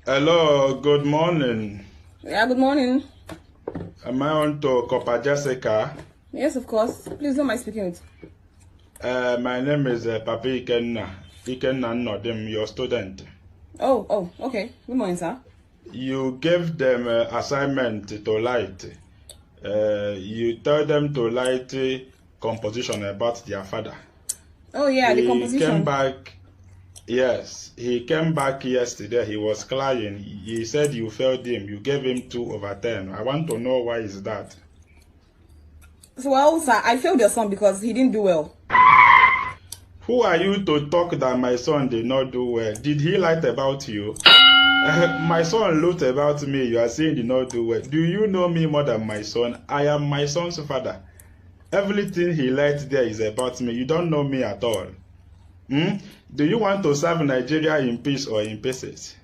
Hello, good morning. Yeah, good morning. Am I on to Copper Jessica? Yes, of course. Please, who am I speaking with? My name is Papa Ikenna. Ikenna Nodim, your student. Oh, okay. Good morning, sir. You gave them assignment to write. You tell them to write composition about their father. Oh, yeah, the He came composition. back. Yes, he came back yesterday. He was crying. He said you failed him. You gave him 2/10. I want to know why is that. So, well, sir, I failed your son because he didn't do well. Who are you to talk that my son did not do well? Did he write about you? My son wrote about me. You are saying he did not do well. Do you know me more than my son? I am my son's father. Everything he writes there is about me. You don't know me at all. Do you want to serve Nigeria in peace or in pieces?